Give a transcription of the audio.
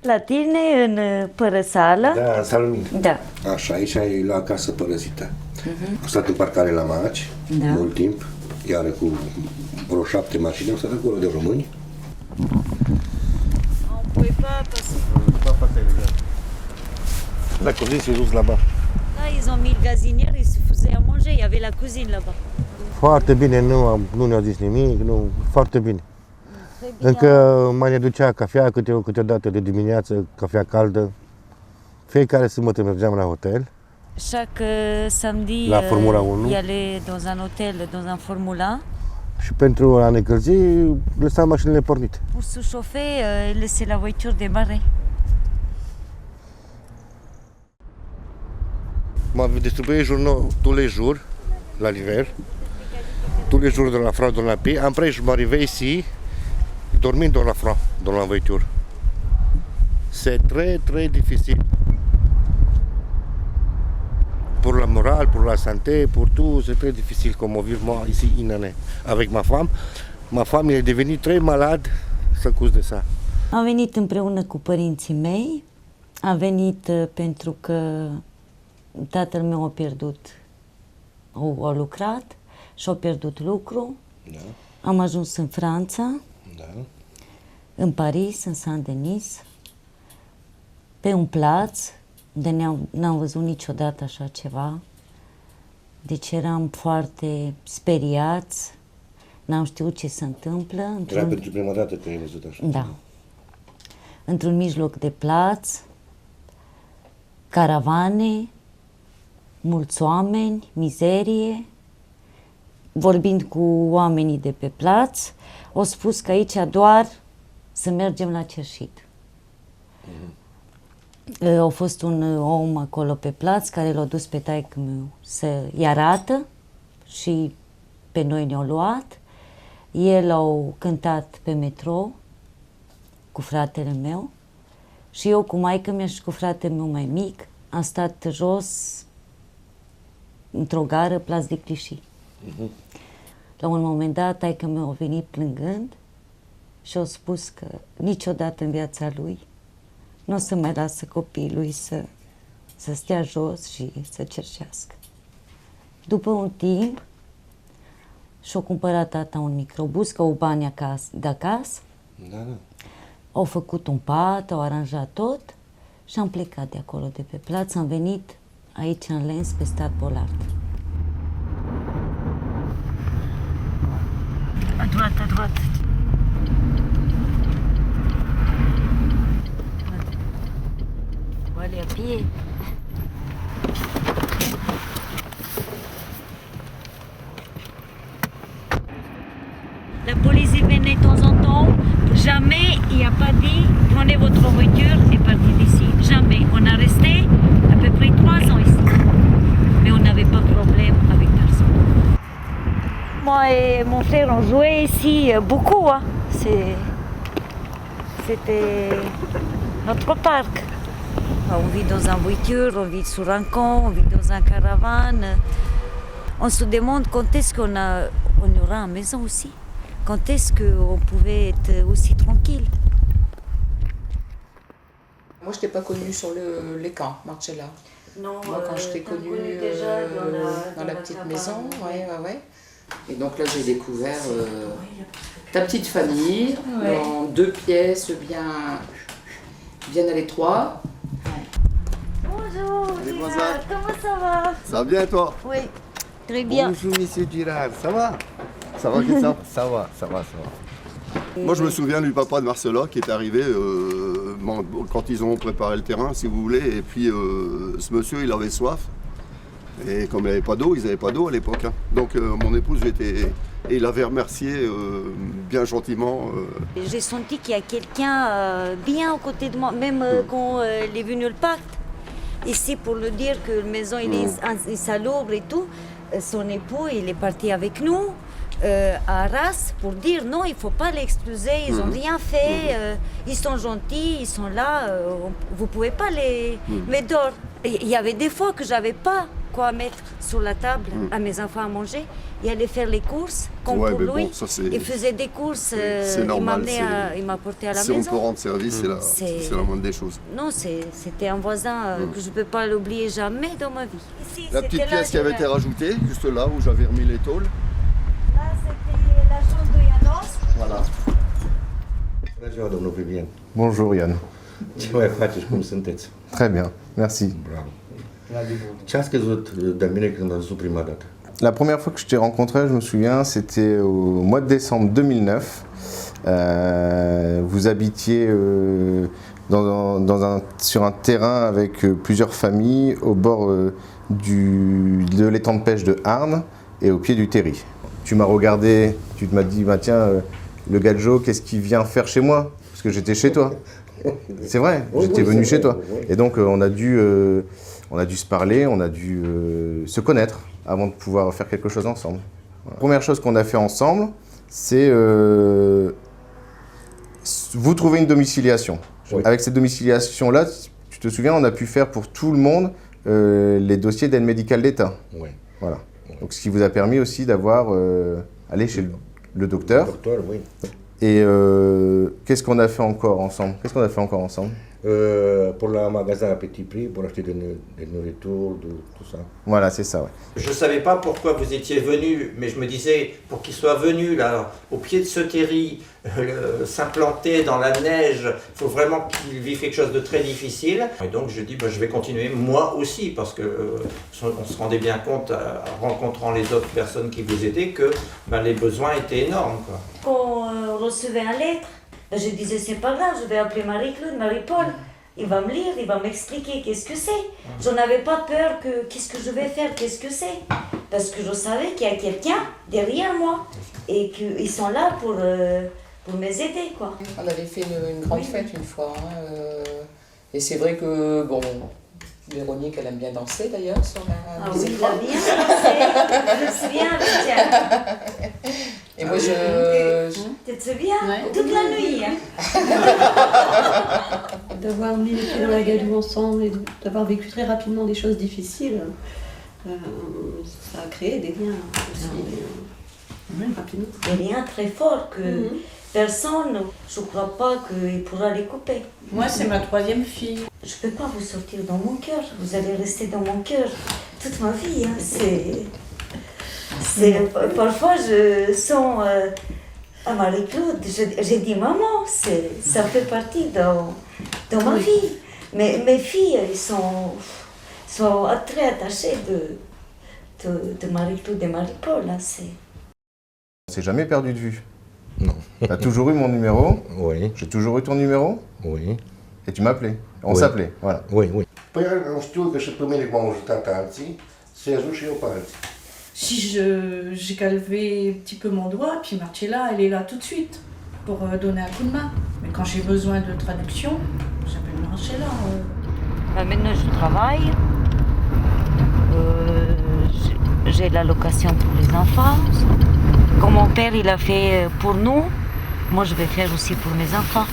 La tine, în părăsală? Da, în salonic. Da. Așa, aici e la casă părăzită. Am stat în parcare la Maci, Da. mult timp, iar cu vreo 7 mașini, am stat acolo de români. La cuisine, c'est juste là-bas. Da, ils ont mis le gazinière, ils se faisaient à manger, il y avait la cuisine là-bas. Foarte bine, nu ne-au zis nimic, foarte bine. Încă mai ne ducea cafea câteodată de dimineață, cafea caldă. Fiecare sâmbătă mergeam la hotel. Chaque samedi, La Formula 1. il allait dans un hôtel, dans un Formula. Și pentru a ne încălzi, lăsam mașinile pornite. Pour se chauffer, il laissait la voiture démarrer. M'a distribué journaux tous les jours, la l'hiver, tous les jours de la France, dans la paix. Après, je m'arrivais ici, dormind dans la France, dans la voiture. C'est très, très difficile. Pour la morale, pour la santé, pour tout, c'est très difficile comme vivre moi ici une année avec ma femme. Ma femme est devenue très malade à cause de ça. Am venit împreună cu părinții mei. Am venit pentru că tatăl meu a pierdut, a lucrat și a pierdut lucru. Da, Am ajuns în Franța, da. în Paris, în Saint-Denis, pe un plaț unde n-am văzut niciodată așa ceva. Deci eram foarte speriați, n-am știut ce se întâmplă. Era pentru prima dată când ai văzut așa. Da. Într-un mijloc de plaț, caravane, mulți oameni, mizerie. Vorbind cu oamenii de pe plaț, au spus că aici doar să mergem la cerșit. A fost un om acolo pe plaț care l-a dus pe taică-meu să-i arată și pe noi ne-au luat. El au cântat pe metrou cu fratele meu și eu cu maică-mea și cu fratele meu mai mic am stat jos într-o gară, Place de Clichy. La un moment dat, taică-meu a venit plângând și a spus că niciodată în viața lui nu o să mai lasă copiii lui să stea jos și să cerșească. După un timp, și-a cumpărat tata un microbus, că au bani de acasă, Da, da. au făcut un pat, au aranjat tot și am plecat de acolo, de pe plaț. Am venit aici în Lens, pe Stade Bollard. A droite, a droite. On va aller à pied. La police est venue de temps en temps. Jamais il n'a pas dit prenez votre voiture et partez d'ici. Jamais. On a resté à peu près 3 ans ici. Mais on n'avait pas de problème avec personne. Moi et mon frère on jouait ici beaucoup. Hein. C'était notre parc. On vit dans une voiture, on vit sur un camp, on vit dans un caravane. On se demande quand est-ce qu'on aura une maison aussi. Quand est-ce qu'on pouvait être aussi tranquille? Moi, je t'ai pas connue sur les camps, Marcella. Non, Moi, quand je t'ai connue dans la petite maison, ouais. Et donc là, j'ai découvert ta petite famille, dans 2 pièces bien à l'étroit. Bonjour, Salut, Girard, Mozart. comment ça va? Ça va bien toi? Oui, très bien. Bonjour monsieur Girard, ça va? Ça va Christophe? Ça va. Moi je me souviens du papa de Marcella qui est arrivé quand ils ont préparé le terrain si vous voulez et puis ce monsieur il avait soif et comme il n'avait pas d'eau, ils n'avaient pas d'eau à l'époque hein. Donc mon épouse et il avait remercié bien gentiment. J'ai senti qu'il y a quelqu'un bien à côté de moi, même quand il est venu le pacte. Ici pour le dire que la maison il est insalubre et tout, son époux il est parti avec nous. À Arras pour dire non, il ne faut pas l'excluser, ils n'ont rien fait, ils sont gentils, ils sont là, vous ne pouvez pas les... Mais d'or, il y avait des fois que je n'avais pas quoi mettre sur la table à mes enfants à manger. Il allait faire les courses, comme Ouais, pour mais lui. bon, ça, c'est- Il faisait des courses, c'est normal, il m'apportait à la Si on maison. peut rendre service, C'est- c'est la moindre des choses. Non, c'était un voisin que je ne peux pas l'oublier jamais dans ma vie. Ici, La c'était petite là, pièce qui avait j'ai- été rajoutée, juste là où j'avais remis les tôles. Là, c'était la chambre de Janos. Voilà. Bună ziua, domnul Vivian. Bonjour Yann. Ce mai faceți? Cum sunteți? Très bien, merci. Bravo. Ce ați crezut de mine când ați văzut prima dată? La première fois que je t'ai rencontré, je me souviens, c'était au mois de décembre 2009. Vous habitiez sur un terrain avec plusieurs familles au bord de l'étang de pêche de Arnes et au pied du Terry. Tu m'as regardé, tu m'as dit, bah, tiens, le gars de Joe, qu'est-ce qu'il vient faire chez moi? Parce que j'étais chez toi. C'est vrai, j'étais venu chez toi. Et donc on a dû se parler, on a dû se connaître avant de pouvoir faire quelque chose ensemble. Voilà. La première chose qu'on a fait ensemble, c'est vous trouver une domiciliation. Oui. Avec cette domiciliation-là, tu te souviens, on a pu faire pour tout le monde les dossiers d'aide médicale d'État. Oui. Voilà. Donc ce qui vous a permis aussi d'avoir aller chez le docteur. Doctor, oui. Et qu'est-ce qu'on a fait encore ensemble? Pour la magasin à petit prix, pour acheter des nourritures, tout ça. Voilà, c'est ça, ouais. Je ne savais pas pourquoi vous étiez venu, mais je me disais, pour qu'il soit venu là, au pied de ce terri, s'implanter dans la neige, il faut vraiment qu'il vive quelque chose de très difficile. Et donc je dis, bah, je vais continuer moi aussi, parce que on se rendait bien compte, en rencontrant les autres personnes qui vous aidaient, que bah, les besoins étaient énormes, quoi. Quand on recevait une lettre, ben, je disais c'est pas grave, je vais appeler Marie-Claude, Marie-Paul. Il va me lire, il va m'expliquer qu'est-ce que c'est. J'en avais pas peur que qu'est-ce que je vais faire, qu'est-ce que c'est. Parce que je savais qu'il y a quelqu'un derrière moi et qu'ils sont là pour m'aider, quoi. On avait fait une grande fête une fois. Et c'est vrai que, bon, Véronique, elle aime bien danser d'ailleurs sur la Ah musique oui, il a rock. bien dansé. Je me souviens, tiens. Et moi, Tu te souviens? Ouais. Toute la nuit. Hein. D'avoir mis les pieds dans la gadoue ensemble et d'avoir vécu très rapidement des choses difficiles, ça a créé des liens aussi rapidement. Des liens très forts que personne, je ne crois pas qu'il pourra les couper. Moi, c'est ma troisième fille. Je ne peux pas vous sortir dans mon cœur, vous allez rester dans mon cœur toute ma vie. Hein. Parfois, je sens à Marie-Claude, j'ai dit maman, ça fait partie dans ma vie. Mais mes filles, elles sont très attachées de Marie-Claude et Marie-Paul. Hein. On s'est jamais perdu de vue. Non. Tu as toujours eu mon numéro, Oui, j'ai toujours eu ton numéro, oui, et tu m'appelais. On Oui. s'appelait, voilà. oui, oui. Păi eu știu că și pe mine m-au ajutat alții, să-i ajut și eu pe alții. Si j'ai qu'à lever un petit peu mon doigt, puis Marcella, elle est là tout de suite pour donner un coup de main. Mais quand j'ai besoin de traduction, j'appelle Marcella. Maintenant, je travaille. J'ai l'allocation pour les enfants. Comme mon père il a fait pour nous, moi je vais faire aussi pour mes enfants.